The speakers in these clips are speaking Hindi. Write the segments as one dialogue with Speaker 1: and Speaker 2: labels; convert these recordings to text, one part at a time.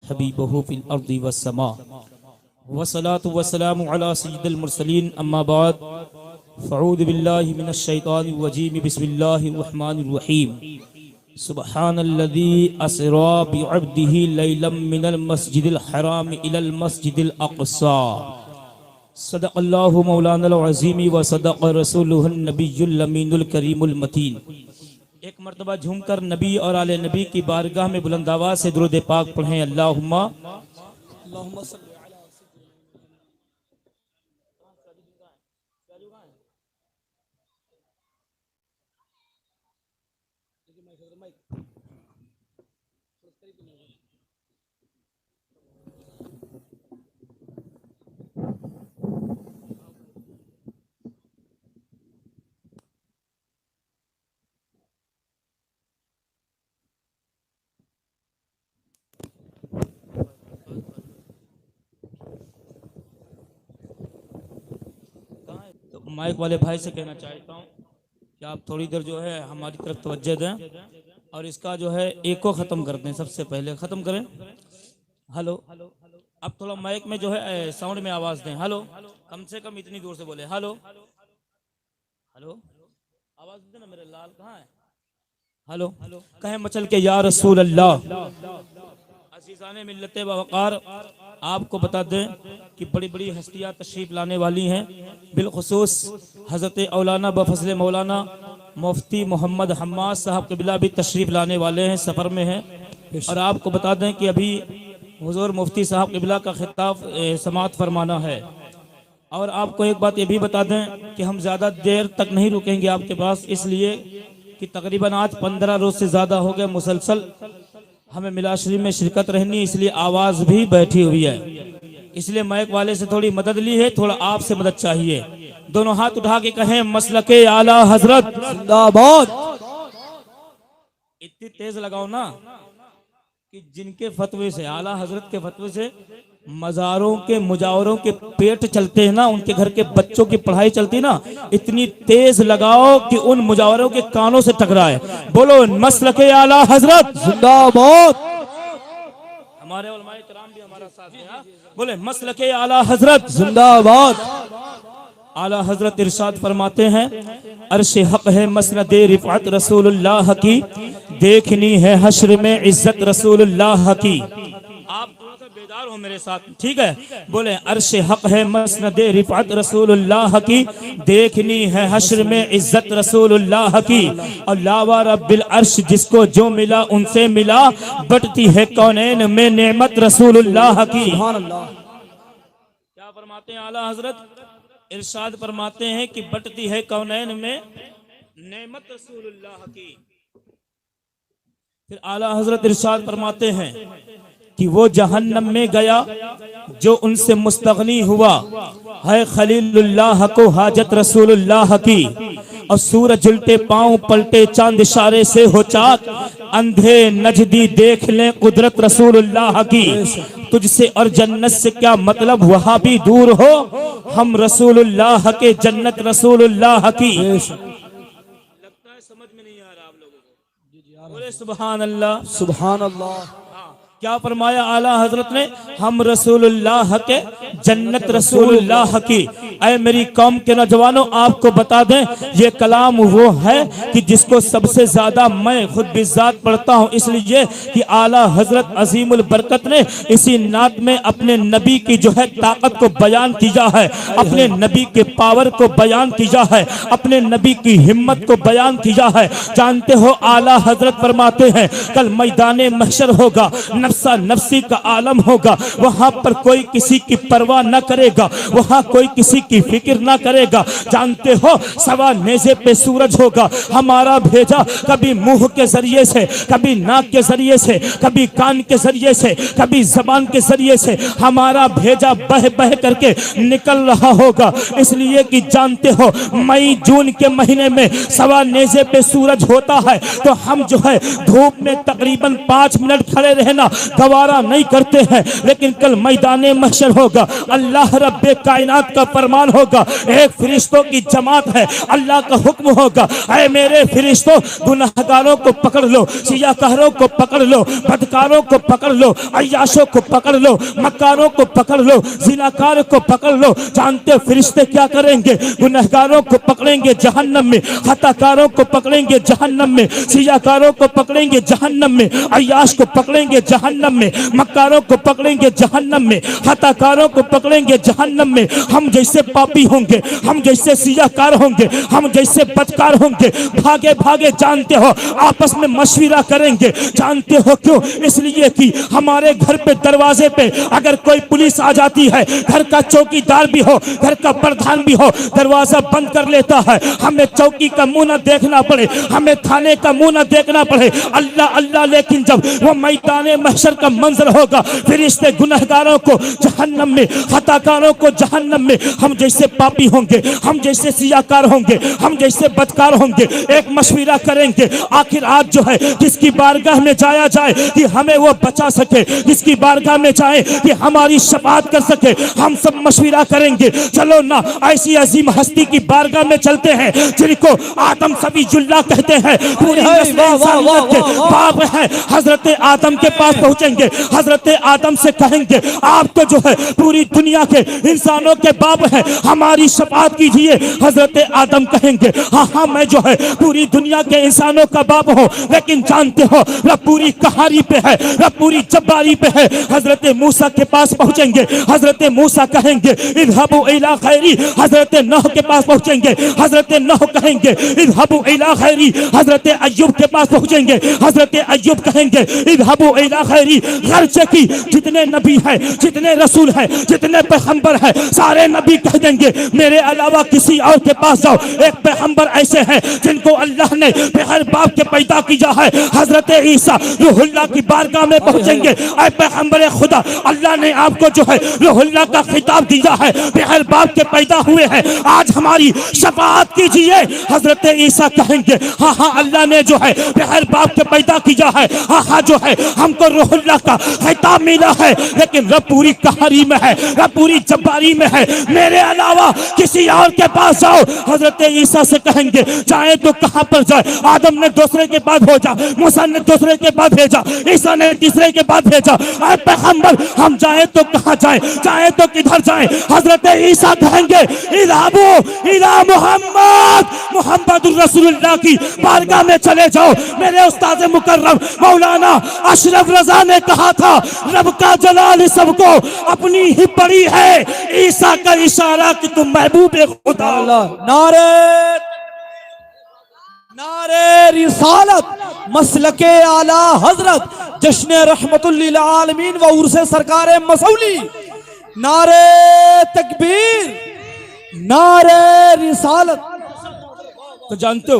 Speaker 1: हबीबहु फिल अर्दि वस्समा वस्सलातु वस्सलामु अला सय्यिदिल मुरसलीन अम्मा बाद फ़अऊज़ु बिल्लाहि मिनश शैतानिर रजीम बिस्मिल्लाहिर रहमानिर रहीम सुब्हानल्लज़ी अस्रा बिअब्दिही लैलन मिनल मस्जिदिल हराम इलल मस्जिदिल अक़सा सदक़ल्लाहु मौलानल अज़ीम व सदक़ रसूलुहुन नबियुल अमीनुल करीमुल मतीन। एक मर्तबा झूमकर नबी और आले नबी की बारगाह में बुलंद आवाज़ से दुरूद पाक पढ़ें। अल्लाहुम्मा तो माइक वाले भाई से कहना चाहता हूँ कि आप थोड़ी देर जो है हमारी तरफ तवज्जो दें और इसका जो है एको ख़त्म कर दें। सबसे पहले ख़त्म करें। हेलो, अब थोड़ा माइक में जो है साउंड में आवाज़ दें। हेलो, कम से कम इतनी दूर से बोले। हेलो हेलो, आवाज़ देना। मेरे लाल कहाँ है? हेलो, कहें मचल के या रसूल अल्लाह। अज़ीज़ाने मिल्लत वक़ार, आपको बता दें कि बड़ी बड़ी हस्तियाँ तशरीफ लाने वाली हैं। बिलखुसूस हज़रत औलाना बफज़ल मौलाना मुफ्ती मोहम्मद हम्माद साहब क़िबला भी तशरीफ लाने वाले हैं, सफ़र में हैं। और आपको बता दें कि अभी हुज़ूर मुफ्ती साहब क़िबला का खिताब समाअत फरमाना है। और आपको एक बात ये भी बता दें कि हम ज़्यादा देर तक नहीं रुकेंगे आपके पास, इसलिए कि तकरीबन आज 15 रोज़ से ज़्यादा हो गए मुसलसल हमें मिलाद शरीफ में शिरकत रहनी, इसलिए आवाज़ भी बैठी हुई है। इसलिए माइक वाले से थोड़ी मदद ली है, थोड़ा आपसे मदद चाहिए। दोनों हाथ उठा के कहें मसलके आला हजरत जिंदाबाद। इतनी तेज लगाओ ना कि जिनके फतवे से, आला हजरत के फतवे से मज़ारों के मुजावरों के पेट चलते हैं ना, उनके घर के बच्चों की पढ़ाई चलती ना, इतनी तेज लगाओ कि उन मुजावरों के कानों से टकराए। बोलो मसलके आला हजरत जिंदाबाद। हमारे उलमाए किराम भी हमारा साथ हैं। बोले मसलके आला हजरत जिंदाबाद। आला हजरत इरशाद फरमाते हैं, अर्श हक है मसनद रिफ़अत रसूलुल्लाह की, देखनी है हश्र में इज्जत रसूलुल्लाह की। आप थोड़ा सा बेदार हो मेरे साथ, ठीक है? बोले अर्श हक है मसनद रिफ़अत रसूलुल्लाह की, देखनी है हश्र में इज्जत रसूलुल्लाह की। और लावा रब्बिल अर्श जिसको जो मिला उनसे मिला, बटती है कौनैन में नेमत रसूलुल्लाह की। क्या फरमाते हैं आला हजरत? इरशाद फरमाते हैं कि बटती है कौनैन में नेमत रसूलुल्लाह की। फिर आला हजरत इरशाद फरमाते हैं कि वो जहन्नम में गया जो उनसे मुस्तगनी हुआ है खलीलुल्लाह को हाजत रसूलुल्लाह की। और सूरज उल्टे पांव पलटे चांद इशारे से हो चाक, अंधे नजदी देख लें कुदरत रसूलुल्लाह की। तुझसे और जन्नत से क्या मतलब, वहां भी दूर हो, हम रसूलुल्लाह के जन्नत रसूलुल्लाह की। लगता है समझ में नहीं आ रहा आप लोगों को। बोले सुभान अल्लाह सुभान अल्लाह। क्या फरमाया आला हजरत ने? हम रसूलुल्लाह के जन्नत रसूलुल्लाह की। ऐ मेरी कौम के नौजवानों, आपको बता दें ये कलाम वो है कि जिसको सबसे ज्यादा मैं खुद बिज़ात पढ़ता हूँ, इसलिए कि आला हजरत अजीमुल बरकत ने इसी नात में अपने नबी की जो है ताकत को बयान किया है, अपने नबी के पावर को बयान किया है, अपने नबी की हिम्मत को बयान किया है। जानते हो आला हजरत फरमाते हैं कल मैदाने महशर होगा, नफ्सा नफ्सी का आलम होगा, वहां पर कोई किसी की परवाह न करेगा, वहां कोई किसी की फिक्र ना करेगा। जानते हो सवा नेज़े पे सूरज होगा, हमारा भेजा कभी मुंह के जरिए से, कभी नाक के जरिए से, कभी कान के जरिए से, कभी जबान के जरिए से, हमारा भेजा बह बह करके निकल रहा होगा। इसलिए कि जानते हो मई जून के महीने में सवा नेज़े पे सूरज होता है, तो हम जो है धूप में तकरीबन 5 मिनट खड़े रहना गवारा नहीं करते हैं। लेकिन कल मैदाने महशर होगा, अल्लाह रब्बे कायनात का फरमान फरमान होगा, एक फरिश्तों की जमात है, अल्लाह का हुक्म होगा, ऐ मेरे फरिश्तों गुनाहगारों को पकड़ लो, सियाकारों को पकड़ लो, बदकारों को पकड़ लो, अय्याशों को पकड़ लो, मक्कारों को पकड़ लो, जिनाकार को पकड़ लो। जानते फरिश्ते क्या करेंगे? गुनाहगारों को पकड़ेंगे जहन्नम में, खताकारों को पकड़ेंगे जहन्नम में, सियाकारों को पकड़ेंगे जहन्नम में, अय्याश को पकड़ेंगे जहन्नम में, मक्कारों को पकड़ेंगे जहन्नम में, खताकारों को पकड़ेंगे जहन्नम में। हम जैसे पापी होंगे, हम जैसे सियाकार होंगे, हम जैसे बदकार होंगे, भागे भागे जानते हो आपस में मशविरा करेंगे। जानते हो क्यों? इसलिए कि हमारे घर पे दरवाजे पे अगर कोई पुलिस आ जाती है, घर का चौकीदार भी हो, घर का प्रधान भी हो, दरवाजा बंद कर लेता है। हमें चौकी का मुंह न देखना पड़े, हमें थाने का मुंह न देखना पड़े, अल्लाह अल्लाह। लेकिन जब वो मैदाने महशर का मंजर होगा, फरिश्ते गुनहगारों को जहन्नम में, खताकारों को जहन्नम में, हम जैसे पापी होंगे, हम जैसे सियाकार होंगे, हम जैसे बदकार होंगे, एक मशविरा करेंगे। आखिर आज जो है जिसकी बारगाह में जाया जाए कि हमें वो बचा सके, जिसकी बारगाह में जाए कि हमारी शफाअत कर सके, हम सब मशविरा करेंगे। चलो ना ऐसी अजीम हस्ती की बारगाह में चलते हैं जिनको आदम सबीजुल्लाह कहते हैं, पूरी इंसानियत के बाप है। हजरत आदम के पास पहुंचेंगे, हजरत आदम से कहेंगे आप तो जो है पूरी दुनिया के इंसानों के बाप है, हमारी शफाअत कीजिए। हजरत आदम कहेंगे हाँ हाँ मैं जो है पूरी दुनिया के इंसानों का बाप हूँ, लेकिन जानते हो रब पूरी कहारी पे है, रब पूरी जब्बारी पे है। हजरत मूसा के पास पहुंचेंगे, हजरत मूसा कहेंगे इज़हबू इला खैरी। हजरत नूह के पास पहुंचेंगे, हजरत नूह कहेंगे इज़हबू इला खैरी। हजरत अय्यूब के पास पहुंचेंगे, हजरत अय्यूब कहेंगे इज़हबू इला खैरी। गर्चे की जितने नबी हैं, जितने रसूल हैं, जितने पैगंबर हैं, सारे नबी कह देंगे मेरे अलावा किसी और के पास जाओ। एक पैगंबर ऐसे हैं जिनको अल्लाह ने बगैर बाप के पैदा किया है, हजरत ईसा रूहुल्लाह की बारगाह में पहुंचेंगे। ऐ पैगंबर खुदा, अल्लाह ने आपको जो है रूहुल्लाह का खिताब दिया है, बगैर बाप के पैदा हुए हैं, आज हमारी शफाअत कीजिए। हजरत ईसा कहेंगे हाँ हाँ अल्लाह ने जो है बगैर बाप के पैदा किया है, हाँ हाँ जो है हमको रूहुल्लाह का खिताब मिला है, लेकिन रब पूरी कहारी में है, रब पूरी जब्बारी में है, मेरे अलावा किसी और के पास जाओ। हजरत ईसा से कहेंगे जाए तो कहां पर जाए? आदम ने दूसरे के बाद भेजा, मूसा ने दूसरे के बाद भेजा, ईसा ने तीसरे के बाद भेजा। ऐ पैगंबर हम जाए तो कहां जाए, जाए तो किधर जाए? हजरत ईसा कहेंगे इज़हबू इला मुहम्मद, मुहम्मदुर रसूलुल्लाह की बारगाह में चले जाओ। मेरे उस्ताद मुकर्रम मौलाना अशरफ रजा ने कहा था रब का जलाल सबको अपनी ही पड़ी है, ईसा का इशारा कि तुम महबूब खुदा।
Speaker 2: नारे नारे रिसालत, मसलके आला हजरत, जश्न रहमतुल लिल आलमीन व उर्से सरकारे मसौली। नारे तकबीर, नारे रिसालत।
Speaker 1: तो जानते हो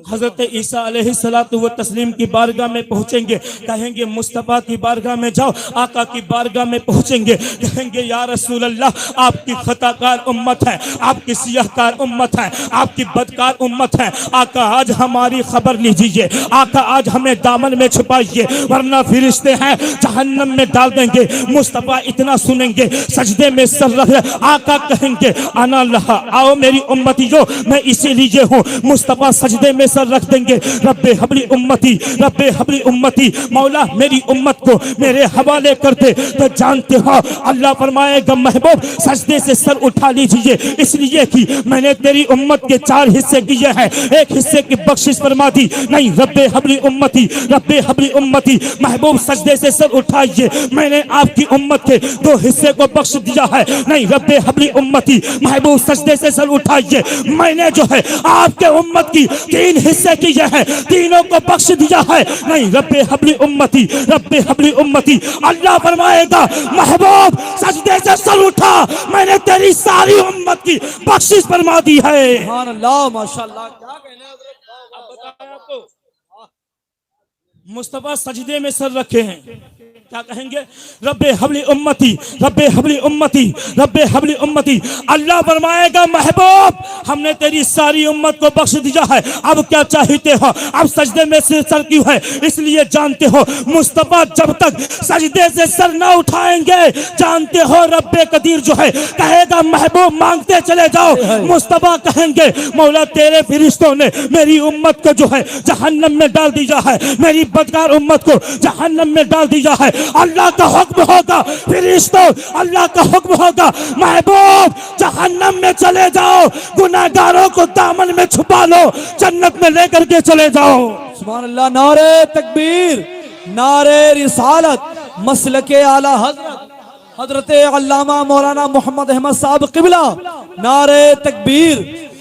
Speaker 1: हजरत ईसा अलैहिस्सलातु व तस्लीम की बारगाह में पहुंचेंगे, कहेंगे मुस्तफ़ा की बारगाह में जाओ। आका की बारगाह में पहुंचेंगे, कहेंगे या रसूल अल्लाह आपकी खताकार उम्मत है, आपकी सियाहकार उम्मत है, आपकी बदकार उम्मत है। आका आज हमारी खबर लीजिए, आका आज हमें दामन में छुपाइए, वरना फरिश्ते हैं जहन्नम में डाल देंगे। मुस्तफ़ा इतना सुनेंगे सजदे में सर रख, आका कहेंगे अना लहा, आओ मेरी उम्मतियों मैं इसीलिए हूँ। मुस्तफ़ा सजदे में सर रख देंगे, रब्बे हबली उम्मती, रब्बे हबली उम्मती, मौला मेरी उम्मत को मेरे हवाले कर दे। तो जानते हो अल्लाह फरमाएगा महबूब सजदे से सर उठा लीजिए, इसलिए कि मैंने तेरी उम्मत के 4 हिस्से किए हैं, एक हिस्से की बख्शिश फरमा दी। नहीं रब्बे हबली उम्मती, रब्बे हबली उम्मती, महबूब सजदे से सर उठाइए, मैंने आपकी उम्मत के 2 हिस्से को बख्श दिया है। नहीं रब्बे हबली उम्मती, महबूब सजदे से सर उठाइए, मैंने जो है आपके उम्मत की 3 हिस्से किए हैं, तीनों को बख्श दिया है। नहीं रब्बे हबली उम्मती, रब्बे हबली उम्मती, अल्लाह फरमाएगा महबूब सजदे से सर उठा, मैंने तेरी सारी उम्मत की बख्शिश फरमा दी है।
Speaker 2: सुभान अल्लाह, माशाअल्लाह। क्या कहना है हजरत?
Speaker 1: मुस्तफा सजदे में सर रखे हैं, क्या कहेंगे? रब्बे हबली उम्मती, रब्बे हबली उम्मती, रब्बे हबली उम्मती। अल्लाह फरमाएगा महबूब हमने तेरी सारी उम्मत को बख्श दिया है, अब क्या चाहते हो? अब सजदे में से सर क्यों है? इसलिए जानते हो मुस्तफा जब तक सजदे से सर ना उठाएंगे, जानते हो रब्बे कदीर जो है कहेगा महबूब मांगते चले जाओ। मुस्तफा कहेंगे मौला तेरे फरिश्तों ने मेरी उम्मत को जो है जहन्नम में डाल दिया है, मेरी बदकार उम्मत को जहन्नम में डाल दिया है। अल्लाह का हुक्म होगा, फरिश्तों अल्लाह का हुक्म होगा महबूब जहन्नम में चले जाओ, गुनाहगारों को दामन में छुपा लो, जन्नत में लेकर के चले जाओ।
Speaker 2: सुभान अल्लाह। नारे तकबीर, नारे रिसालत, मसलके आला हजरत हजरत अल्लामा मौलाना मोहम्मद अहमद साहब किबला। नारे तकबीर,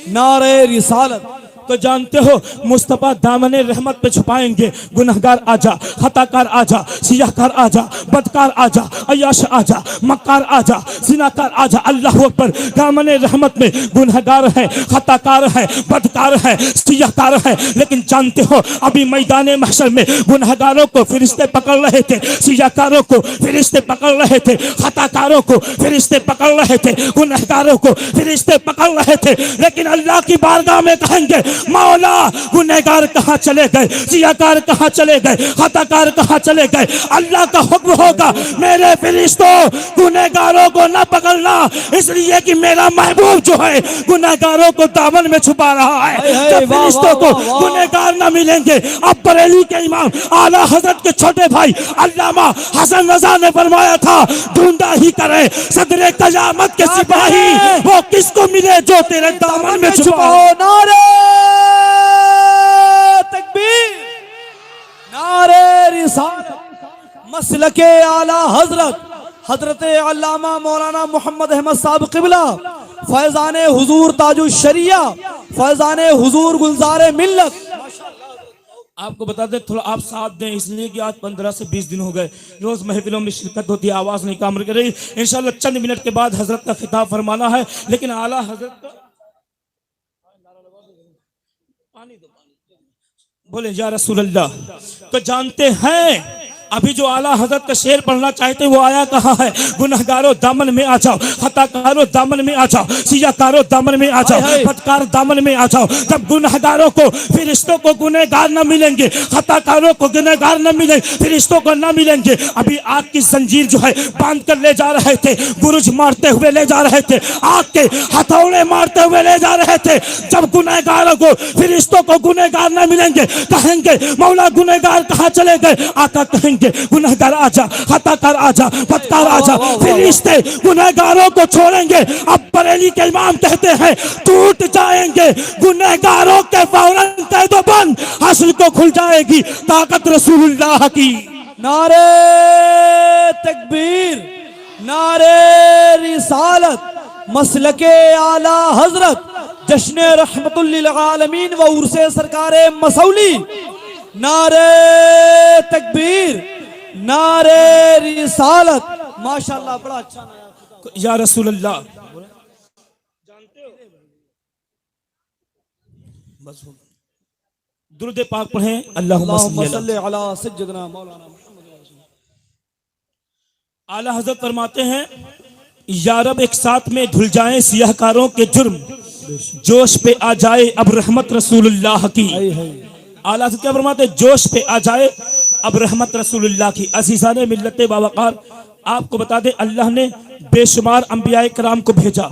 Speaker 2: नारे रिसालत।
Speaker 1: तो जानते हो मुस्तफा दामने रहमत पे छुपाएंगे, गुनहगार आजा, खताकार आजा, सियाहकार आजा, बदकार आजा, अय्याश आजा, मक्कार आजा, जिनाकार आजा। अल्लाह अकबर। दामने रहमत में गुनहगार है, खताकार है, बदकार है, सियाहकार है, लेकिन जानते हो अभी मैदान महशर में गुनहगारों को फरिश्ते पकड़ रहे थे, सियाहकारों को फरिश्ते पकड़ रहे थे, खताकारों को फरिश्ते पकड़ रहे थे, गुनहगारों को फरिश्ते पकड़ रहे थे। लेकिन अल्लाह की बारगाह में कहेंगे मौला गुनहगार कहाँ चले गए, सियाकार कहाँ चले गए, खताकार कहाँ चले गए? अल्लाह का हुक्म होगा मेरे फरिश्तों गुनहगारों को न पकड़ना, इसलिए कि मेरा महबूब जो है गुनहगारों को दामन में छुपा रहा है। जब फरिश्तों को गुनहगार न मिलेंगे, अब बरेली के इमाम आला हजरत के छोटे भाई अल्लामा हसन रजा ने फरमाया था ढूंढा ही करे सदरे कयामत के सिपाही, वो किसको मिले जो तेरे दामन में छुपा।
Speaker 2: नारे तकबीर, नारे रिसालत, मसलके आला हजरत हजरत अल्लामा मौलाना मोहम्मद अहमद साहब किबला, फैजाने हुजूर ताजुश शरिया, फैजाने हुजूर गुलजारे मिल्लत।
Speaker 1: आपको बता दें थोड़ा आप साथ दें, इसलिए कि आज 15 से 20 दिन हो गए रोज महफिलों में शिरकत होती है, आवाज नहीं काम कर रही। इंशाल्लाह चंद मिनट के बाद हजरत का खिताब फरमाना है, लेकिन आला हजरत का बोले या रसूल अल्लाह। तो जानते हैं अभी जो आला हजरत का शेर पढ़ना चाहते वो आया कहाँ है? गुनहगारों दामन में आ जाओ, खताकारों दामन में आ जाओ, सियाकारों दामन में आ जाओ, बदकार दामन में आ जाओ। जब गुनहगारों को फरिश्तों को गुनहगार न मिलेंगे, खताकारों को गुनहगार न मिलेंगे, फरिश्तों को न मिलेंगे। अभी आग की जंजीर जो है बांध कर ले जा रहे थे, गुरुज मारते हुए ले जा रहे थे, आग के हथौड़े मारते हुए ले जा रहे थे। जब गुनहगारों को फरिश्तों को गुनहगार न मिलेंगे, कहेंगे मौला गुनहगार कहाँ चले गए? आका कहेंगे गुनहगार आजा, खताकार आजा, बदकार आजा। फरिश्ते गुनहगारों को छोड़ेंगे। अब बरेली के इमाम कहते हैं टूट जाएंगे गुनहगारों के फौरन कैदो बंद, हश्र को खुल जाएगी ताकत रसूलुल्लाह की।
Speaker 2: नारे तकबीर, नारे रिसालत, मसलके आला हजरत जश्न रहमतुल लिल आलमीन व उर्से सरकारे मसौली। नारे तकबीर, नारे रिसालत। माशाअल्लाह बड़ा अच्छा नया
Speaker 1: या रसूल अल्लाह। जानते हो बस दुरूद पाक पढ़ें, अल्लाहुम्मा सल्ली
Speaker 2: अला सय्यदना मौलाना।
Speaker 1: आला हजरत फरमाते हैं या रब एक साथ में धुल जाए सियाहकारों के जुर्म, जोश पे आ जाए अब रहमत रसूलुल्लाह की। आला हजरत क्या फरमाते हैं? जोश पे आ जाए अब रहमत रसूलुल्लाह की। अज़ीज़ाने मिल्लत बावकार, आपको बता दें अल्लाह ने बेशुमार अंबिया कराम को भेजा,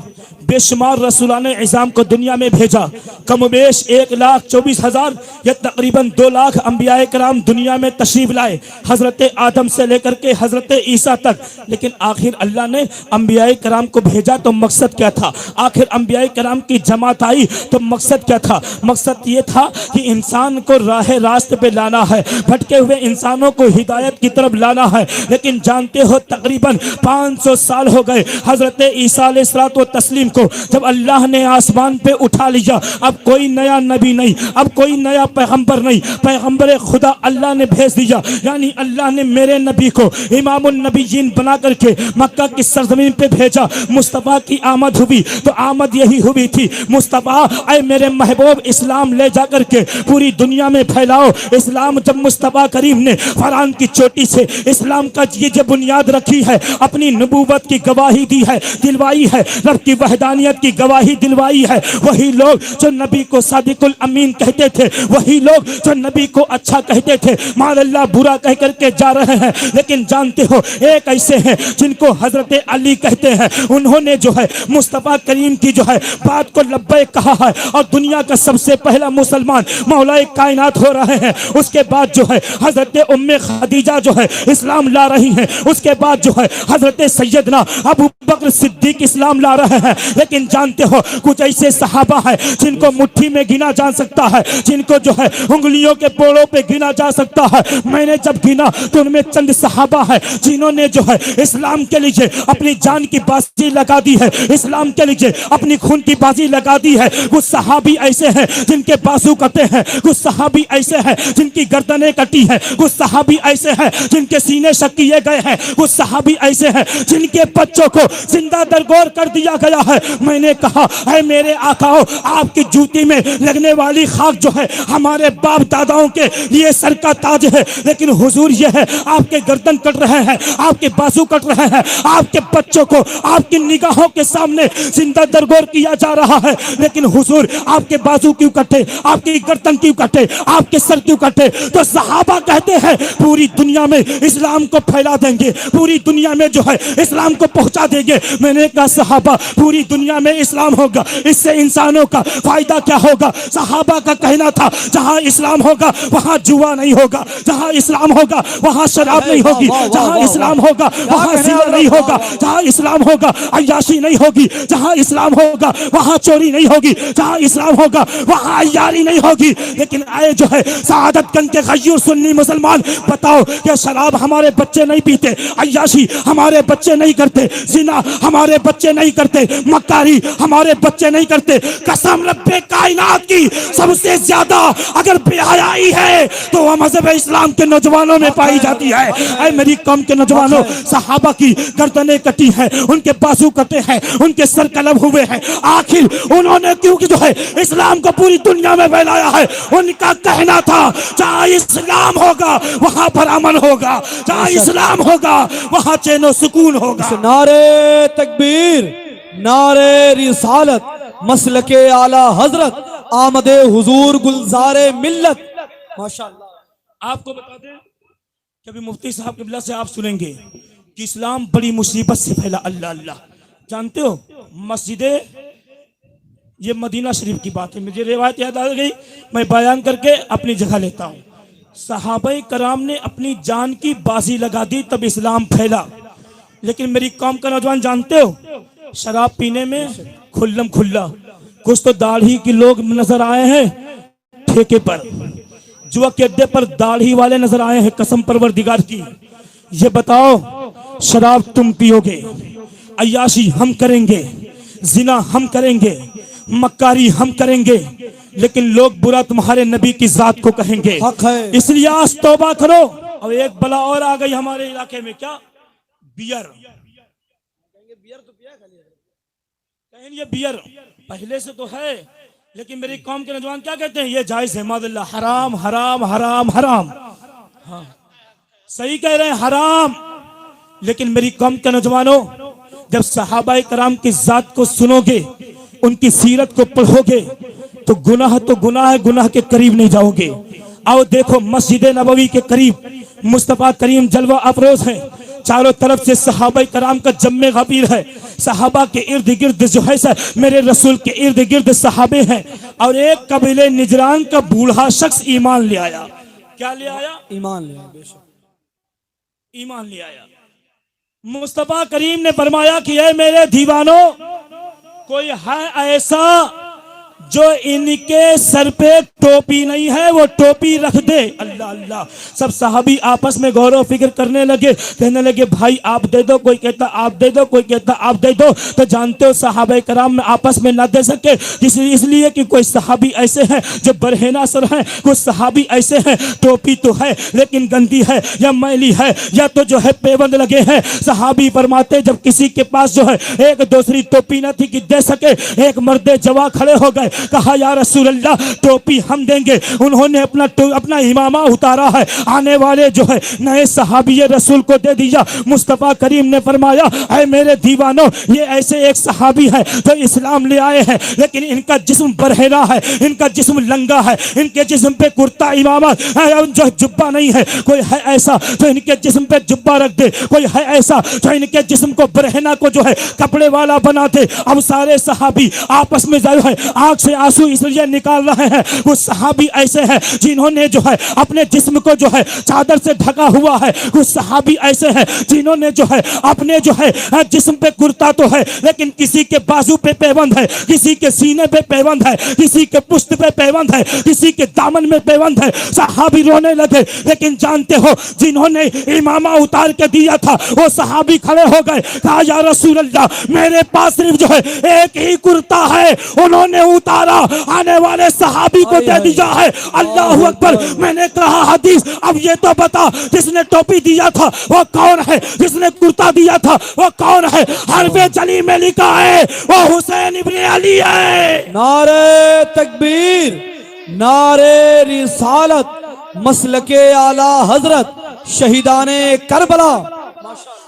Speaker 1: बेशुमार रसूलाने इज़ाम को दुनिया में भेजा। कमोबेश 1,24,000 या तकरीबन 2 लाख अंबिया कराम दुनिया में तशरीफ लाए, हजरत आदम से लेकर के हजरत ईसा तक। लेकिन आखिर अल्लाह ने अंबिया कराम को भेजा तो मकसद क्या था? आखिर अंबिया कराम की जमात आई तो मकसद क्या था? मकसद ये था कि इंसान को राह रास्ते पे लाना है, भटके हुए इंसानों को हिदायत की तरफ लाना है। लेकिन जानते हो तकरीबन 500 साल हो गए हजरत ईसा अलैहिस्सलातु व तस्लीम को जब अल्लाह ने आसमान पे उठा लिया, अब कोई नया नबी नहीं, अब कोई नया पैगंबर नहीं, पैगंबर खुदा अल्लाह ने भेज दिया। यानी अल्लाह ने मेरे नबी को इमामुन नबीयीन बना करके मक्का की सरजमीन पे भेजा। मुस्तफ़ा की आमद हुई तो आमद यही हुई थी, मुस्तफ़ा ऐ मेरे महबूब इस्लाम ले जा करके पूरी दुनिया में फैलाओ। इस्लाम जब मुस्तफ़ा करीम ने फरआन की चोटी से इस्लाम का ये जो बुनियाद रखी है, अपनी नबूवत की गवाही दी है, दिलवाई है, रब की वहदानियत की गवाही दिलवाई है, वही लोग जो नबी को सादिकुल अमीन कहते थे, वही लोग जो नबी को अच्छा कहते थे, मालल्लाह बुरा कह करके जा रहे हैं। लेकिन जानते हो एक ऐसे हैं जिनको हजरत अली कहते हैं, उन्होंने जो है मुस्तफ़ा करीम की जो है बात को लब्बैक कहा है और दुनिया का सबसे पहला मुसलमान मौलाए कायनात हो रहे हैं। उसके बाद जो है हजरत उम्मे खदीजा जो है इस्लाम ला रही हैं, उसके बाद जो है हजरत सैयदना अबू बकर सिद्दीक इस्लाम ला रहे हैं। लेकिन जानते हो कुछ ऐसे सहाबा है जिनको मुट्ठी में गिना जा सकता है, जिनको जो है उंगलियों के पोड़ों पे गिना जा सकता है। मैंने जब गिना तो उनमें चंद सहाबा है जिन्होंने जो है इस्लाम के लिए अपनी जान की बाजी लगा दी है, इस्लाम के लिए अपनी खून की बाजी लगा दी है। कुछ सहाबी ऐसे हैं जिनके बाजू कटे हैं, कुछ सहाबी ऐसे हैं जिनकी गर्दनें कटी हैं, कुछ सहाबी ऐसे हैं जिनके सीने शक किए गए हैं, कुछ सहाबी ऐसे हैं जिनके बच्चों को जिंदा दरगोर कर दिया गया है। मैंने कहा है मेरे आकाओ, आपकी जूती में लगने वाली खाक जो है हमारे बाप दादाओं के लिए सर का ताज है, लेकिन हुजूर ये है आपके गर्दन कट रहे हैं, आपके बाजू कट रहे हैं, आपके बच्चों को आपकी निगाहों के सामने जिंदा दरगोर किया जा रहा है। लेकिन हुजूर आपके बाजू क्यों कटे, आपकी गर्दन क्यों कटे, आपके सर क्यों कटे? तो सहाबा कहते हैं पूरी दुनिया में इस्लाम को फैला देंगे, पूरी दुनिया में जो है इस्लाम को पहुंचा देंगे। मैंने कहा सहाबा पूरी दुनिया में इस्लाम होगा, इससे इंसानों का फायदा क्या होगा? सहाबा का कहना था जहां इस्लाम होगा वहां जुआ नहीं होगा, जहां इस्लाम होगा वहां शराब नहीं होगी, जहां इस्लाम होगा वहां जिना नहीं होगा, जहां इस्लाम होगा अय्याशी नहीं होगी, जहां इस्लाम होगा वहां चोरी नहीं होगी, जहां इस्लाम होगा वहां अय्यारी नहीं होगी। लेकिन आए जो है सआदतगंज के गयूर सुन्नी मुसलमान, बताओ कि शराब हमारे बच्चे नहीं पीते, अय्याशी हमारे बच्चे नहीं करते, जिना हमारे बच्चे नहीं करते, मक्कारी हमारे बच्चे नहीं करते। कसम रब्बे कायनात की सबसे ज्यादा अगर बेहयाई है तो वह मजहब इस्लाम के नौजवानों में पाई जाती है। ऐ मेरी कौम के नौजवानों, सहाबा की गर्दनें कटी हैं, उनके बाजू कटे हैं, उनके सर कलम हुए हैं, आखिर उन्होंने क्योंकि जो है इस्लाम को पूरी दुनिया में फैलाया है। उनका कहना था जहां इस्लाम होगा वहां पर अमन होगा, जहां इस्लाम होगा वहां चैन सुकून होगा।
Speaker 2: नारे तकबीर, नारे रिसालत, मसलके आला हजरत, आमदे हुजूर गुलजारे मिल्लत। माशाअल्लाह।
Speaker 1: आपको बता दें कि अभी मुफ्ती साहब किबला से आप सुनेंगे कि इस्लाम बड़ी मुसीबत से फैला। अल्लाह अल्लाह, जानते हो मस्जिदे, ये मदीना शरीफ की बात है, मुझे रिवायत याद आ गई, मैं बयान करके अपनी जगह लेता हूँ। सहाबाए कराम ने अपनी जान की बाजी लगा दी तब इस्लाम फैला। लेकिन मेरी कौम का नौजवान जानते हो शराब पीने में खुल्लम खुल्ला, कुछ तो दाढ़ी के लोग नजर आए हैं ठेके पर, जुआ के अड्डे पर दाढ़ी वाले नजर आए हैं। कसम परवरदिगार की, ये बताओ शराब तुम पियोगे, अय्याशी हम करेंगे, जिना हम करेंगे, मक्कारी हम करेंगे, लेकिन लोग बुरा तुम्हारे नबी की जात को कहेंगे। इसलिए आज तौबा करो। और एक बला और आ गई हमारे इलाके में, क्या? बियर। बियर तो पिया कहेंगे, ये बियर पहले से तो है, लेकिन मेरी कौम के नौजवान क्या कहते हैं? ये जायज है, मादल्ला, हराम हराम हराम हराम। हाँ सही कह रहे हैं, हराम। लेकिन मेरी कौम के नौजवानों, जब सहाबाए कराम की जात को सुनोगे, उनकी सीरत को पढ़ोगे, तो गुनाह है, गुनाह के करीब नहीं जाओगे। आओ देखो मस्जिद नबवी के करीब मुस्तफा करीम जलवा अफरोज है, चारों तरफ से सहाबाए कराम का जम्मे गबीर है, सहाबा के इर्द गिर्द जो है मेरे रसूल के इर्द गिर्द सहाबे हैं। और एक कबीले निजरान का बूढ़ा शख्स ईमान ले आया। क्या ले आया?
Speaker 2: ईमान ले आया, बेशक
Speaker 1: ईमान ले आया। मुस्तफा करीम ने फरमाया कि ऐ मेरे दीवानों, कोई है ऐसा जो इनके सर पे टोपी नहीं है वो टोपी रख दे। अल्लाह अल्लाह। सब सहाबी आपस में गौर फिक्र करने लगे, कहने लगे भाई आप दे दो, कोई कहता आप दे दो, कोई कहता आप दे दो। तो जानते हो सहाबा कराम में आपस में ना दे सके इसलिए कि कोई सहाबी ऐसे हैं जो बरहना सर हैं, कुछ सहाबी ऐसे हैं टोपी तो है लेकिन गंदी है या मैली है या तो जो है पेबंद लगे हैं। सहाबी फरमाते जब किसी के पास जो है एक दूसरी टोपी न थी कि दे सके, एक मर्दे जवा खड़े हो गए, कहा या रसूल अल्लाह टोपी हम देंगे। उन्होंने अपना इमामा उतारा है, आने वाले जो है नए सहाबी रसूल को दे दिया। मुस्तफा करीम ने फरमाया ऐ मेरे दीवानों, ये ऐसे एक सहाबी है जो इस्लाम ले आए हैं लेकिन इनका जिस्म बरहना है, इनका जिस्म लंगा है, इनके जिस्म पे कुर्ता इमामा जो जुब्बा नहीं है। कोई है ऐसा जो इनके जिस्म पे जुब्बा रख दे, कोई है ऐसा जो इनके जिस्म को बरहना को जो है कपड़े वाला बना दे। अब सारे सहाबी आपस में जो है आंख से आंसू इसलिए निकाल रहे हैं, वो सहाबी ऐसे हैं जिन्होंने जो है अपने जिस्म को जो है चादर से ढका हुआ है। कुछ सहाबी ऐसे हैं जिन्होंने जो है अपने जो है जिस्म पे कुर्ता तो है लेकिन किसी के बाजू पे पैबंद है, किसी के सीने पे पैबंद है, किसी के पुश्त पे पैबंद है, किसी के दामन में पैबंद है। सहाबी रोने लगे, लेकिन जानते हो जिन्होंने इमामा उतार के दिया था वो सहाबी खड़े हो गए, कहा या रसूल अल्लाह मेरे पास सिर्फ जो है एक ही कुर्ता है, उन्होंने उतारा आने वाले सहाबी को दे दिया है। अल्लाह अकबर। मैंने कहा हदीस अब ये तो बता जिसने टोपी दिया था वो कौन है, जिसने कुर्ता दिया था वो कौन है? हरफे जली में लिखा है वो हुसैन इब्ने अली है।
Speaker 2: नारे तकबीर, नारे रिसालत, मसलके आला हजरत, शहीदाने करबला।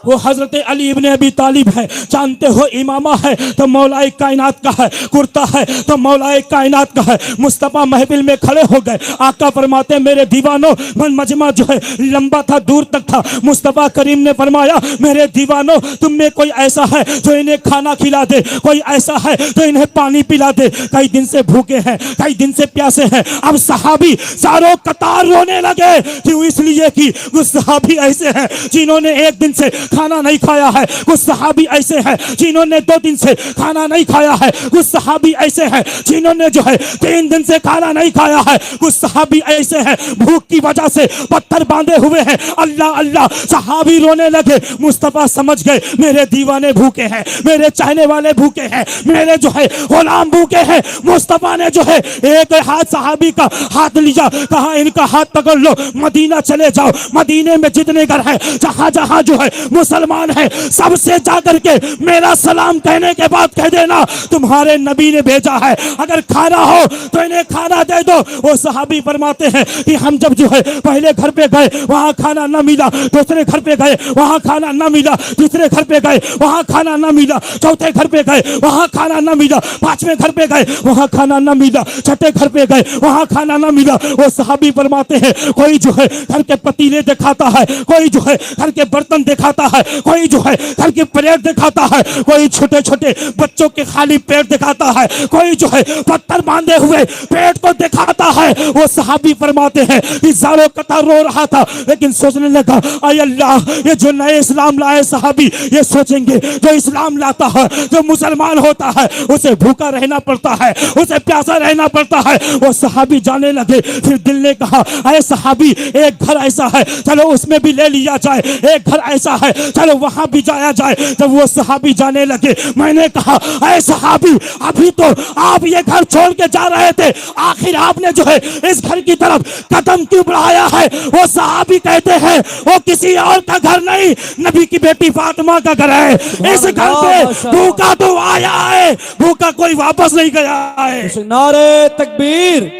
Speaker 1: वो हजरत अली इब्ने अबी तालिब है। जानते हो इमामा है तो मौलाए कायनात का है, कुर्ता है तो मौलाए कायनात का है। मुस्तफा महफिल में खड़े हो गए, आका फरमाते मेरे दीवानों, मन मजमा जो है लंबा था, दूर तक था। मुस्तफा करीम ने फरमाया मेरे दीवानों तुम में कोई ऐसा है जो इन्हें खाना खिला दे, कोई ऐसा है जो इन्हें पानी पिला दे, कई दिन से भूखे हैं, कई दिन से प्यासे हैं। अब सहाबी चारों कतार रोने लगे, क्यों? इसलिए कि कुछ सहाबी ऐसे हैं जिन्होंने एक दिन से खाना नहीं खाया है, कुछ सहाबी ऐसे हैं जिन्होंने 2 दिन से खाना नहीं खाया है, कुछ सहाबी ऐसे हैं जिन्होंने जो है 3 दिन से खाना नहीं खाया है, कुछ सहाबी ऐसे हैं भूख की वजह से पत्थर बांधे हुए हैं। अल्लाह अल्लाह। सहाबी रोने लगे। मुस्तफा समझ गए मेरे दीवाने भूखे हैं, मेरे चाहने वाले भूखे हैं, मेरे जो है गुलाम भूखे हैं। मुस्तफा ने जो है एक हाथ सहाबी का हाथ लिया, कहा इनका हाथ पकड़ लो, मदीना चले जाओ, मदीने में जितने घर हैं जहां जहां जो है मुसलमान है सबसे जाकर के मेरा सलाम कहने के बाद कह देना तुम्हारे नबी ने भेजा है, अगर खाना हो तो इन्हें खाना दे दो। वो सहाबी फरमाते हैं कि हम जब जो है पहले घर पे गए वहां खाना न मिला, दूसरे घर पे गए वहां खाना न मिला, तीसरे घर पे गए वहां खाना न मिला, चौथे घर पे गए वहां खाना न मिला, 5वें घर पे गए वहां खाना न मिला, 6ठे घर पे गए वहां खाना न मिला। वो सहाबी फरमाते हैं कोई जो है घर के पतीले दिखाता है, कोई जो है घर के बर्तन दिखाता है, कोई जो है घर की प्लेट दिखाता है, कोई छोटे छोटे बच्चों के खाली पेट दिखाता है, कोई जो है पत्थर बांधे हुए पेट को दिखाता है। वो सहाबी फरमाते हैं कि ज़ारो कतार रो रहा था लेकिन सोचने लगा आय अल्लाह, ये जो नए इस्लाम लाए सहाबी ये सोचेंगे जो इस्लाम लाता है, जो मुसलमान होता है उसे भूखा रहना पड़ता है, उसे प्यासा रहना पड़ता है। वो सहाबी जाने लगे। फिर दिल ने कहा अरे सहाबी एक घर ऐसा है चलो उसमें भी ले लिया जाए, एक घर ऐसा है चलो वहां भी जाया जाए। जब वो सहाबी जाने लगे मैंने कहा अरे सहाबी अभी तो आप ये घर छोड़ के जा रहे थे, आखिर आपने जो है इस घर की तरफ कदम क्यों बढ़ाया है? वो सहाबी कहते हैं वो किसी और का घर नहीं, नबी की बेटी फातिमा का घर है। इस घर पे भूखा तो आया है, भूखा कोई वापस नहीं गया है।
Speaker 2: नारे तकबीर,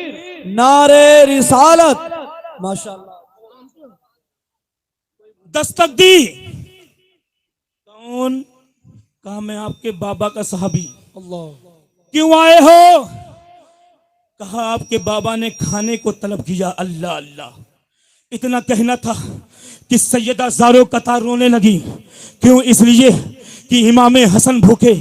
Speaker 2: नारे रिसालत, माशाअल्लाह।
Speaker 1: दस्तक दी। कौन? कहा मैं आपके बाबा का सहाबी।
Speaker 2: अल्लाह।
Speaker 1: क्यों आए हो? कहा आपके बाबा ने खाने को तलब किया। अल्लाह अल्लाह। इतना कहना था कि सैयदा ज़ारो कतार रोने लगी। क्यों? इसलिए कि इमाम हसन भूखे,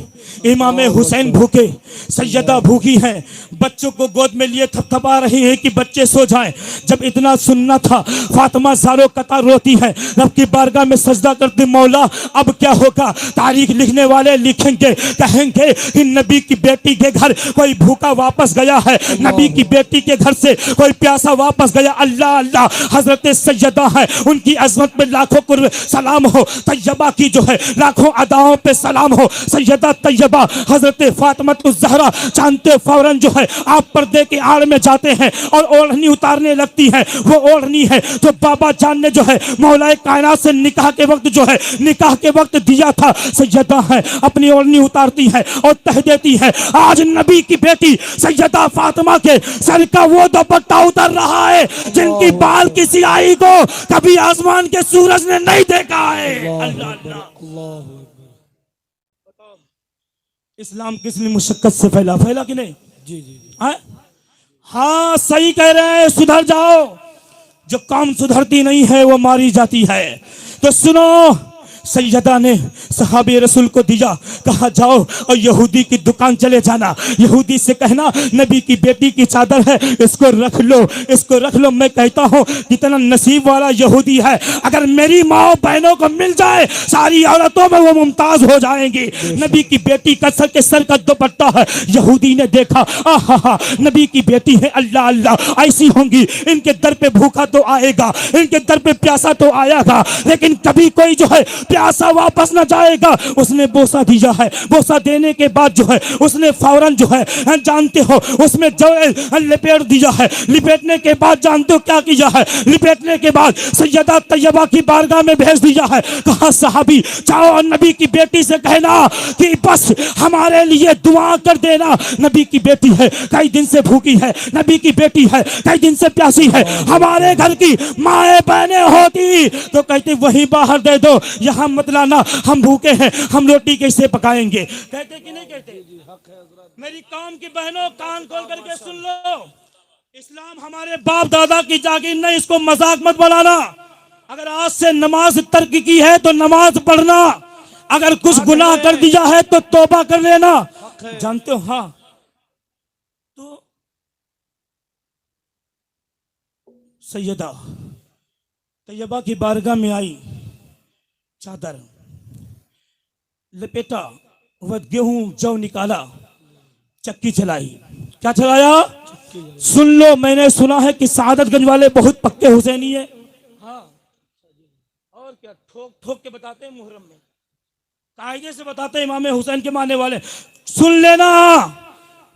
Speaker 1: इमाम हुसैन भूखे, सैयदा भूखी हैं, बच्चों को गोद में लिए थपथपा रही हैं कि बच्चे सो जाएं। जब इतना सुनना था, फातिमा ज़ारो कतार रोती है, रब की बारगाह में सजदा करती, मौला अब क्या होगा। तारीख लिखने वाले लिखेंगे, कहेंगे कि नबी की बेटी के घर कोई भूखा वापस गया है, नबी की बेटी के घर से कोई प्यासा वापस गया। अल्लाह अल्लाह, हजरत सैयदा है, उनकी अजमत पे लाखों सलाम हो। तैयबा की जो है लाखों अदाओं पे सलाम हो। सैयदा तैयबा हजरत फातिमतुज़ ज़हरा जानते फौरन जो है आप पर्दे के आड़ में जाते हैं और ओढ़नी उतारने लगती है। वो ओढ़नी है जो बाबा जान ने जो है मौलाए कायनात से निकाह के वक्त जो है निकाह के वक्त दिया था। सैयदा है अपनी ओढ़नी उतारती है और कह देती है, आज नबी की बेटी सैयदा फातिमा के सर का वो दुपट्टा उतर रहा है जिनकी बाल की सियाही को कभी आसमान के सूरज ने नहीं देखा है। अल्लाह अल्लाह। इस्लाम किस लिए मुशक्कत से फैला, फैला कि नहीं?
Speaker 2: जी जी
Speaker 1: हाँ सही कह रहे हैं, सुधर जाओ। जो काम सुधरती नहीं है वो मारी जाती है। तो सुनो, सैयदा ने सहाबी रसूल को दिया, कहा जाओ और यहूदी की दुकान चले जाना, यहूदी से कहना नबी की बेटी की चादर है, इसको रख लो, इसको रख लो। मैं कहता हूँ कितना नसीब वाला यहूदी है, अगर मेरी माँ बहनों को मिल जाए सारी औरतों में वो मुमताज हो जाएंगी। नबी की बेटी का सर का दुपट्टा है। यहूदी ने देखा, आहा नबी की बेटी है, अल्लाह अल्लाह ऐसी होंगी, इनके दर पे भूखा तो आएगा, इनके दर पे प्यासा तो आएगा, लेकिन कभी कोई जो है प्यासा वापस न जाएगा। उसने बोसा दिया है, बोसा देने के बाद जो है उसने फौरन जो है जानते हो उसमें जो लिपेट दिया है। लिपेटने के बाद जानते हो क्या किया है? लिपेटने के बाद सैयदा तैयबा की बारगाह में भेज दिया है। कहा सहाबी जाओ और नबी की बेटी से कहना कि बस हमारे लिए दुआ कर देना। नबी की बेटी है, कई दिन से भूखी है, नबी की बेटी है, कई दिन से प्यासी है। हमारे घर की माए बहनें होती तो कहती वही बाहर दे दो, यहाँ मत लाना, हम भूखे हैं, हम रोटी कैसे पकाएंगे। कहते कि नहीं कहते? मेरी कौम की बहनों कान खोल करके सुन लो, इस्लाम हमारे बाप दादा की जागीर नहीं, इसको मजाक मत बनाना। अगर आज से नमाज तर्क की है तो नमाज पढ़ना, अगर कुछ गुनाह कर दिया है तो तौबा कर लेना। जानते हो हाँ, तो सैयदा तैयबा की बारगाह में आई, चादर लपेटा, वह गेहूं जौ निकाला, चक्की चलाई। क्या चलाया? सुन लो, मैंने सुना है कि सादतगंज वाले बहुत पक्के हुसैनी है। हाँ और क्या, ठोक ठोक के बताते हैं, मुहर्रम में कायदे से बताते हैं, इमाम हुसैन के मानने वाले। सुन लेना,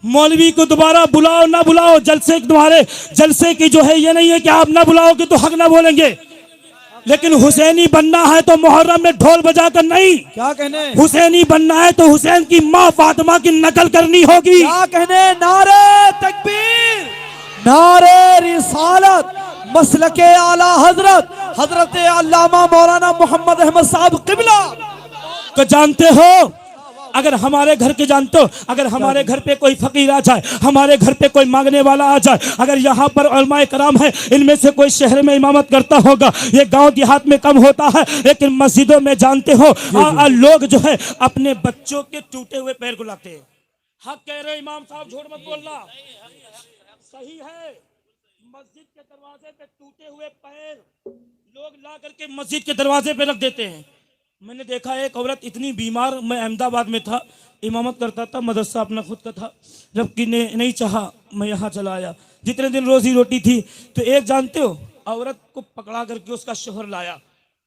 Speaker 1: मौलवी को दोबारा बुलाओ ना बुलाओ, जलसे तुम्हारे जलसे की जो है ये नहीं है कि आप ना बुलाओगे तो हक ना बोलेंगे, लेकिन हुसैनी बनना है तो मुहर्रम में ढोल बजाकर नहीं।
Speaker 2: क्या कहने?
Speaker 1: हुसैनी बनना है तो हुसैन की माँ फातिमा की नकल करनी होगी।
Speaker 2: क्या कहने? नारे तकबीर, नारे रिसालत, मसलके आला हजरत हजरत अल्लामा मौलाना मोहम्मद अहमद साहब किबला।
Speaker 1: तो जानते हो, अगर हमारे घर के जानते हो, अगर हमारे घर पे कोई फकीर आ जाए, हमारे घर पे कोई मांगने वाला आ जाए, अगर यहाँ पर उलमाए कराम है, इनमें से कोई शहर में इमामत करता होगा, ये गांव देहात में कम होता है, लेकिन मस्जिदों में जानते हो लोग जो है अपने बच्चों के टूटे हुए पैर को लाते हैं। हक कह रहे इमाम साहब, झूठ मत बोलना, सही है। मस्जिद के दरवाजे पे टूटे हुए पैर लोग ला करके मस्जिद के दरवाजे पे रख देते हैं। मैंने देखा एक औरत इतनी बीमार, मैं अहमदाबाद में था, इमामत करता था, मदरसा अपना खुद का था, जबकि नहीं चाहा मैं यहाँ चला आया। जितने दिन रोजी रोटी थी, तो एक जानते हो औरत को पकड़ा करके उसका शोहर लाया,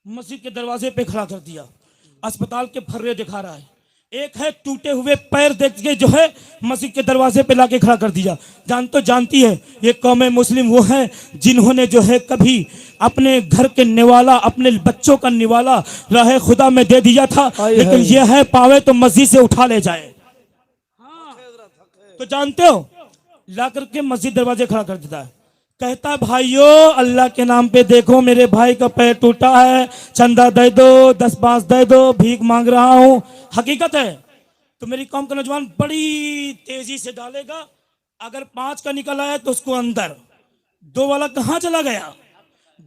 Speaker 1: मस्जिद के दरवाजे पे खड़ा कर दिया, अस्पताल के फर्रे दिखा रहा है। एक है टूटे हुए पैर देख के जो है मस्जिद के दरवाजे पे लाके खड़ा कर दिया। जानती है ये कौम मुस्लिम वो है जिन्होंने जो है कभी अपने घर के निवाला, अपने बच्चों का निवाला राह खुदा में दे दिया था, लेकिन ये है पावे तो मस्जिद से उठा ले जाए। हाँ। तो जानते हो ला करके मस्जिद दरवाजे खड़ा कर देता है, कहता भाइयों अल्लाह के नाम पे देखो मेरे भाई का पैर टूटा है, चंदा दे दो, 10 बांस दे दो, भीख मांग रहा हूँ। हकीकत है। तो मेरी कौम का नौजवान बड़ी तेजी से डालेगा, अगर 5 का निकल आया तो उसको अंदर, 2 वाला कहाँ चला गया,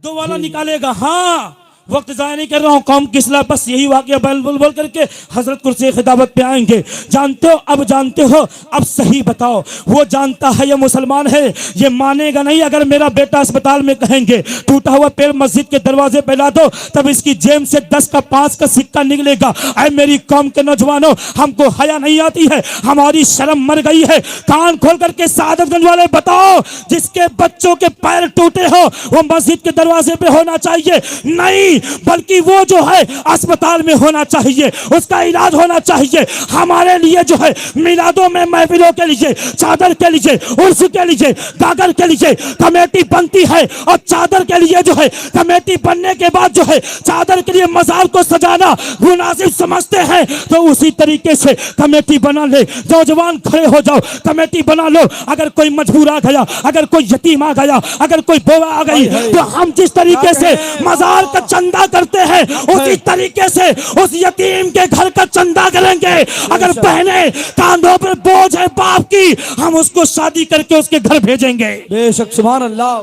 Speaker 1: 2 वाला निकालेगा। हाँ वक्त ज़ाया नहीं कर रहा हूँ, कौम की इस्लाह, बस यही वाक़या बोल करके हजरत कुर्सी खिताबत पे आएंगे। जानते हो, अब जानते हो, अब सही बताओ, वो जानता है ये मुसलमान है, ये मानेगा नहीं अगर मेरा बेटा अस्पताल में कहेंगे टूटा हुआ पैर मस्जिद के दरवाजे पे ला दो, तब इसकी जेब से 10 का 5 का सिक्का निकलेगा। ऐ मेरी कौम के नौजवानों, हमको हया नहीं आती है, हमारी शर्म मर गई है। कान खोल करके सादतगंज वाले बताओ, जिसके बच्चों के पैर टूटे हो वो मस्जिद के दरवाजे पे होना चाहिए? नहीं, बल्कि वो जो है अस्पताल में होना चाहिए, उसका इलाज होना चाहिए। हमारे लिए जो है मिलादों में, महफिलों के लिए, चादर के लिए, उर्स के लिए, गागर के लिए कमेटी बनती है, और चादर के लिए जो है कमेटी बनने के बाद जो है चादर के लिए मजार को सजाना मुनासिब समझते हैं, तो उसी तरीके से कमेटी बना ले। नौजवान खड़े हो जाओ, कमेटी बना लो। अगर कोई मजबूर आ गया, अगर कोई यतीम आ गया, अगर कोई बेवा आ गई, तो हम जिस तरीके से मजार का चंदा करते हैं उसी तरीके से उस यतीम के घर का चंदा करेंगे। अगर बहने कांधों पर बोझ है बाप की, हम उसको शादी करके उसके घर भेजेंगे।
Speaker 2: बेशक, सुभान अल्लाह,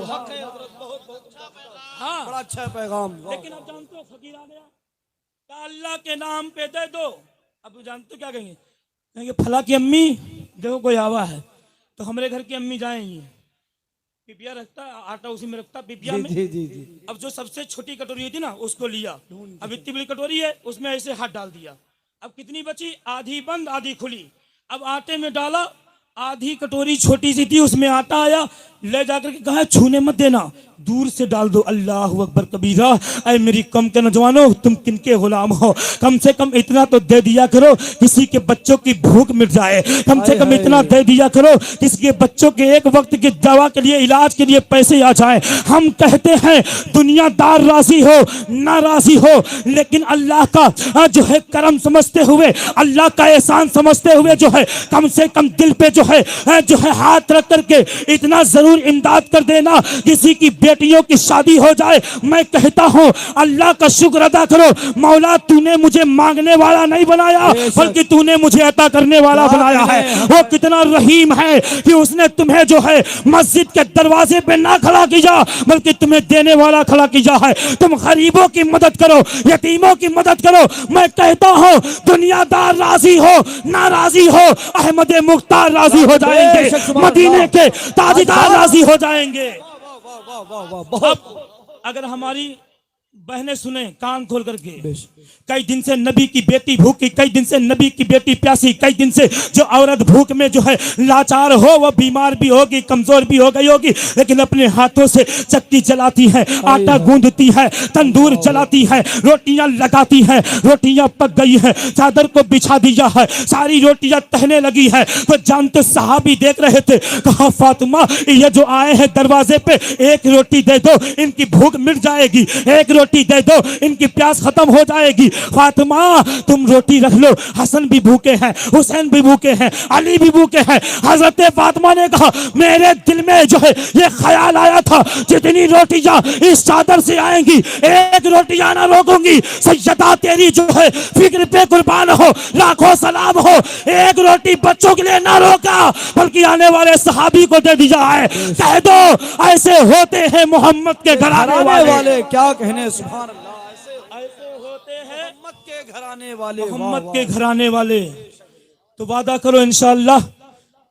Speaker 2: बड़ा अच्छा पैगाम।
Speaker 1: लेकिन अब जानते हो फकीर आ गया, क्या अल्लाह के नाम पे दे दो। अब जानते हो क्या कहेंगे? कहेंगे फला की अम्मी देखो कोई आवा है, तो हमारे घर की अम्मी जाएंगी, पिपिया रखता आटा उसी में रखता पिपिया में।
Speaker 2: जी जी जी।
Speaker 1: अब जो सबसे छोटी कटोरी थी ना उसको लिया, अब इतनी बड़ी कटोरी है उसमें ऐसे हाथ डाल दिया, अब कितनी बची? आधी बंद आधी खुली। अब आटे में डाला, आधी कटोरी छोटी सी थी उसमें आटा आया, ले जाकर के कहा छूने मत देना, दूर से डाल दो। अल्लाह अकबर कबीरा। ऐ मेरी कम के नौजवानों, तुम किनके गुलाम हो? कम से कम इतना तो दे दिया करो, किसी के बच्चों की भूख मिट जाए। कम से कम इतना दे दिया करो, किसी के बच्चों के एक वक्त की दवा के लिए, इलाज के लिए पैसे आ जाए। हम कहते हैं दुनियादार राजी हो ना राजी हो, लेकिन अल्लाह का जो है करम समझते हुए, अल्लाह का एहसान समझते हुए जो है कम से कम दिल पे जो है हाथ रख करके इतना जरूर इमदाद कर देना, किसी की बेटियों की शादी हो जाए। मैं कहता हूँ अल्लाह का शुक्र अदा करो, मौला तूने मुझे मांगने वाला नहीं बनाया, बल्कि तूने मुझे अता करने वाला बनाया है। वो कितना रहीम है कि उसने तुम्हें जो है मस्जिद के दरवाजे पे ना खड़ा किया, बल्कि तुम्हें देने वाला खड़ा किया है। तुम गरीबों की मदद करो, यतीमों की मदद करो। मैं कहता हूँ दुनियादार राजी हो ना राजी हो, अहमद मुख्तार राजी हो जाएंगे, मदीने के ताजदार राजी हो जाएंगे। अब अगर हमारी बहनें सुने कान खोल करके, कई दिन से नबी की बेटी भूखी, कई दिन से नबी की बेटी प्यासी, कई दिन से जो औरत भूख में जो है लाचार हो, वो बीमार भी होगी, कमजोर भी हो गई होगी, लेकिन अपने हाथों से चक्की जलाती है, आटा गूंदती है, तंदूर जलाती है, रोटियां लगाती है, रोटियां पक गई है, चादर को बिछा दिया है, सारी रोटियां तहने लगी है। तो जानते सहाबी देख रहे थे, कहा फातिमा ये जो आए हैं दरवाजे पे, एक रोटी दे दो इनकी भूख मिट जाएगी, एक रोटी दे दो इनकी प्यास खत्म हो जाएगी। फातिमा तुम रोटी रख लो, हसन भी भूखे हैं, हुसैन भी भूखे हैं, अली भी भूखे हैं। हजरत फातिमा ने कहा मेरे दिल में जो है ये ख्याल आया था, जितनी रोटियां इस चादर से आएंगी एक रोटियां ना रोकूंगी। सैयदा तेरी जो है फिक्र पे कुर्बान हो, लाखों सलाम हो, एक रोटी बच्चों के लिए ना रोका, बल्कि आने वाले सहाबी को दे दिया है। कह दो ऐसे होते हैं मोहम्मद के घराने वाले।
Speaker 2: क्या कहने, सुभान अल्लाह,
Speaker 1: ऐसे होते हैं
Speaker 2: मोहम्मद के घराने वाले,
Speaker 1: मोहम्मद के घराने वाले। तो वादा करो इंशाअल्लाह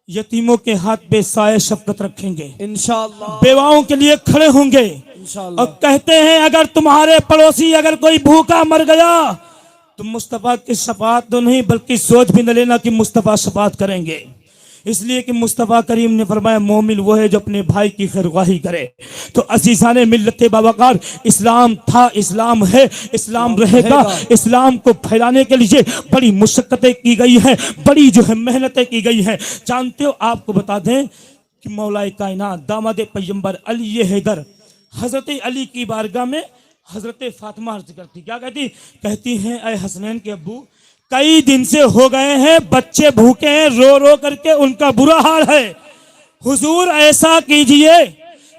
Speaker 1: यतीमों के हाथ पे साए शफकत रखेंगे,
Speaker 2: इंशाअल्लाह
Speaker 1: बेवाओं के लिए खड़े होंगे।
Speaker 2: इंशाअल्लाह।
Speaker 1: और कहते हैं अगर तुम्हारे पड़ोसी अगर कोई भूखा मर गया तो मुस्तफा की शफाअत तो नहीं, बल्कि सोच भी न लेना कि मुस्तफा शफाअत करेंगे। इसलिए कि मुस्तफ़ा करीम ने फरमाया मोमिन वो है जो अपने भाई की खैरख्वाही करे। तो अज़ीज़ाने मिल्लत बावकार, इस्लाम था, इस्लाम है, इस्लाम रहेगा। इस्लाम को फैलाने के लिए बड़ी मुशक्क़तें की गई हैं, बड़ी जो है मेहनतें की गई हैं। जानते हो, आपको बता दें कि मौलाए कायनात दामाद पैगंबर अली हैदर हज़रत अली की बारगाह में हज़रत फातिमा अर्ज़ करती, क्या कहती? कहती हैं ऐ हसनैन के अब्बू, कई दिन से हो गए हैं बच्चे भूखे हैं, रो रो करके उनका बुरा हाल है। हुजूर ऐसा कीजिए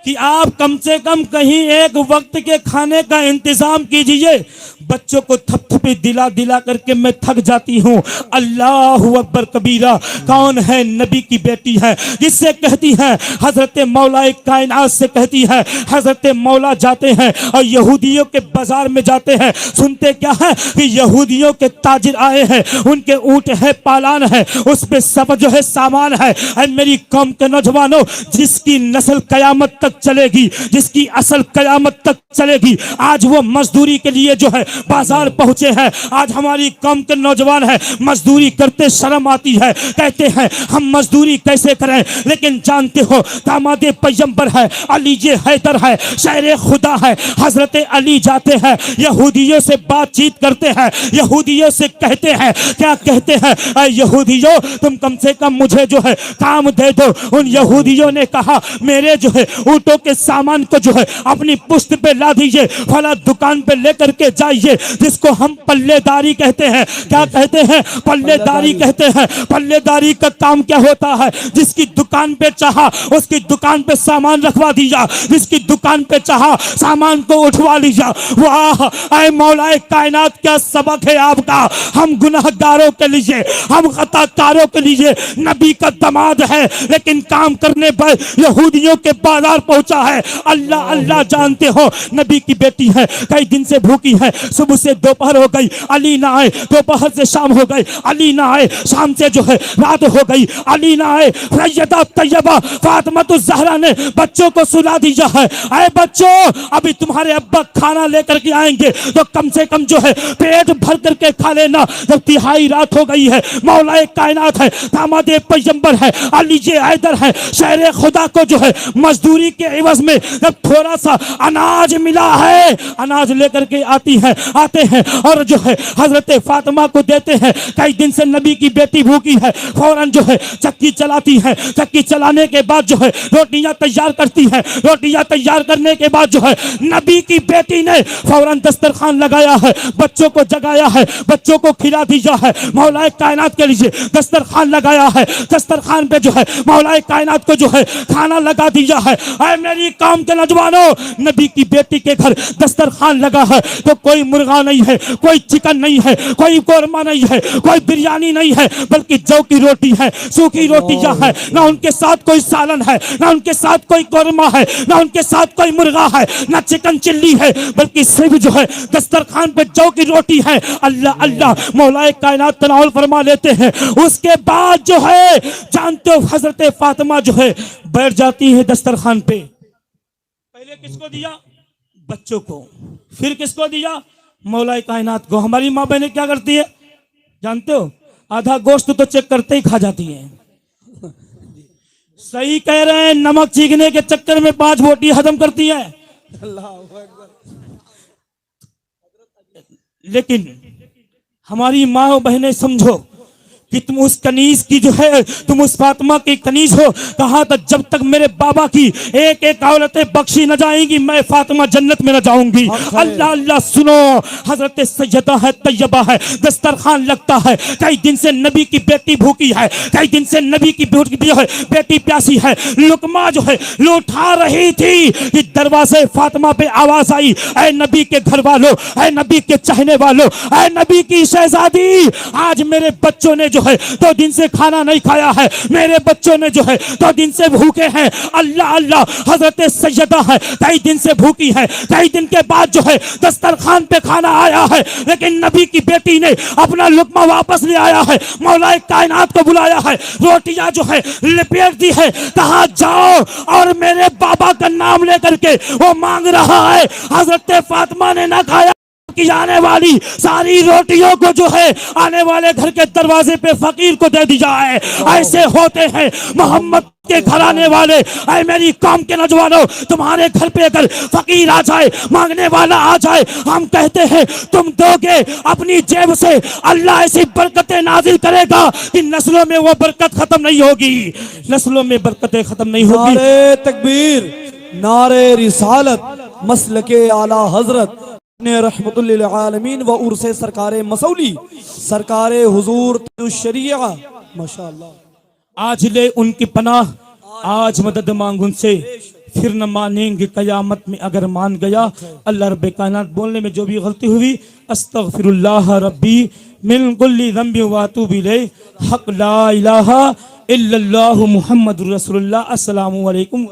Speaker 1: कि आप कम से कम कहीं एक वक्त के खाने का इंतजाम कीजिए, बच्चों को थपथपी दिला दिला करके मैं थक जाती हूँ। अल्लाह अकबर कबीरा। कौन है? नबी की बेटी है, जिससे कहती है हजरत मौला कायनात से कहती है, हजरत मौला जाते हैं और यहूदियों के बाजार में जाते हैं, सुनते क्या है कि यहूदियों के ताजिर आए हैं, उनके ऊंट है, पालान है, उस पे सब जो है सामान है। और मेरी कौम के नौजवानों, जिसकी नस्ल कयामत तक चलेगी, जिसकी असल कयामत तक चलेगी, आज वो मजदूरी के लिए जो है बाजार पहुंचे हैं। आज हमारी कौम के नौजवान है, मजदूरी करते शर्म आती है, कहते हैं हम मजदूरी कैसे करें। लेकिन जानते हो दामादे पैगंबर है, अली ये हैदर है, शायर खुदा है, हजरत अली जाते हैं यहूदियों से बातचीत करते हैं, यहूदियों से कहते हैं, क्या कहते हैं? ऐ यहूदियों, तुम कम से कम मुझे जो है काम दे दो। उन यहूदियों ने कहा मेरे जो है ऊँटों के सामान को जो है अपनी पुश्त पे ला दीजिए, फला दुकान पे लेकर के जाइए, जिसको हम पल्लेदारी कहते हैं। क्या कहते हैं? पल्लेदारी कहते हैं। पल्लेदारी का काम क्या होता है? जिसकी दुकान पे चाहा उसकी दुकान पे सामान रखवा दिया, जिसकी दुकान पे चाहा सामान को उठवा लिया। वाह ऐ मौला कायनात, क्या सबक है आपका। हम गुनाहगारों के लिए, हम खताकारों के लिए नबी का दमाद है, लेकिन काम करने पर यहूदियों के बाजार पहुंचा है। अल्लाह अल्लाह, जानते हो नबी की बेटी है, कई दिन से भूखी है, सुबह से दोपहर हो गई, अली ना आए, दोपहर से शाम हो गई, अली ना आए, शाम से जो है रात हो गई, अली ना आए। सैयदा तैयबा फातिमा ज़हरा ने बच्चों को सुला दिया है, ऐ बच्चों अभी तुम्हारे अब्बा खाना लेकर के आएंगे तो कम से कम जो है पेट भर करके खा लेना। जब तिहाई रात हो गई है, मौला कायनात है, दामादे पैगंबर है, अली जे हैदर है, शायर खुदा को जो है मजदूरी के एवज में जब थोड़ा सा अनाज मिला है, अनाज लेकर के आते हैं और जो है हजरत फातिमा को देते हैं। कई दिन से नबी की बेटी भूखी है, फौरन जो है चक्की चलाती है, चक्की चलाने के बाद जो है रोटियां तैयार करती है, रोटियां तैयार करने के बाद जो है नबी की बेटी ने फौरन दस्तरखान लगाया है, बच्चों को जगाया है, बच्चों को खिला दिया है। मौलाए कायनात के लिए दस्तरखान लगाया है, दस्तरखान पे जो है मौलाए कायनात को जो है खाना लगा दिया है। ऐ मेरी कौम के नौजवानों, नबी की बेटी के घर दस्तरखान लगा है तो कोई मुर्गा नहीं है, कोई चिकन नहीं है, कोई कोरमा नहीं है, कोई बिरयानी नहीं है, बल्कि जौ की रोटी है, सूखी रोटियां है, ना उनके साथ कोई सालन है, ना उनके साथ कोई कोरमा है, ना उनके साथ कोई मुर्गा है, ना चिकन चिल्ली है, बल्कि सिर्फ जो है दस्तरखान पे जौ की रोटी है। अल्लाह अल्लाह, मौलाए कायनात तनाउल फरमा लेते हैं। उसके बाद जो है जानते हो हजरत फातिमा जो है बैठ जाती है दस्तरखान पे। पहले किसको दिया? बच्चों को। फिर किसको दिया? मौलाए कायनात को। हमारी माँ बहनें क्या करती है जानते हो? आधा गोश्त तो चेक करते ही खा जाती है। सही कह रहे हैं, नमक चीखने के चक्कर में 5 बोटी हजम करती है। लेकिन हमारी माँ बहनें समझो कि तुम उस कनीज की जो है, तुम उस फातिमा की कनीज हो। कहा था जब तक मेरे बाबा की एक एक औरतें बख्शी न जाएंगी, मैं फातिमा जन्नत में न जाऊंगी। अल्लाह अल्लाह, सुनो, हजरत सैयदा है, तैयबा है, दस्तरखान लगता है। कई दिन से नबी की बेटी भूखी है, कई दिन से नबी की बेटी प्यासी है। लुकमा जो है लौटा रही थी कि दरवाजे फातिमा पे आवाज आई, ऐ नबी के घर वालों, ऐ नबी के चाहने वालों, ऐ नबी की शहजादी, आज मेरे बच्चों ने जो है 2 दिन से खाना नहीं खाया है, मेरे बच्चों ने जो है 2 दिन से भूखे हैं। अल्लाह अल्लाह, हजरत सैयदा है, कई दिन से भूखी है, कई दिन के बाद जो है दस्तरखान पे खाना आया है, लेकिन नबी की बेटी ने अपना लुकमा वापस ले आया है, मौलाए कायनात को बुलाया है, रोटियां जो है लपेट दी है, कहा जाओ और मेरे बाबा का नाम लेकर के वो मांग रहा है। हजरत फातिमा ने ना खाया कि आने वाली सारी रोटियों को जो है आने वाले घर के दरवाजे पे फकीर को दे दी जाए। ऐसे होते हैं मोहम्मद के घर आने वाले। ऐ मेरी कौम के नौजवानों, तुम्हारे घर पे अगर फकीर आ जाए, मांगने वाला आ जाए, हम कहते हैं तुम दोगे अपनी जेब से, अल्लाह ऐसी बरकतें नाजिल करेगा कि नस्लों में वो बरकत खत्म नहीं होगी, नस्लों में बरकतें खत्म नहीं होगी।
Speaker 2: नारे तकबीर, नारे रिसालत, मसलके आला हजरत ने रहमतुल लिल आलमीन व उर्से सरकारे मसौली, सरकारे हुजूर शरिया, माशाअल्लाह।
Speaker 1: आज ले उनकी पनाह, आज मदद मांग उनसे, फिर न मानेंगे कयामत में अगर मान गया। अल्लाह रब्बे कायनात बोलने में जो भी गलती हुई अस्तगफिरुल्लाह रब्बी मिन कुल्ली ज़ंबि व अतूबु इलैह। हक ला इलाहा इल्लल्लाहु मुहम्मदुर रसूलुल्लाह। अस्सलामु अलैकुम।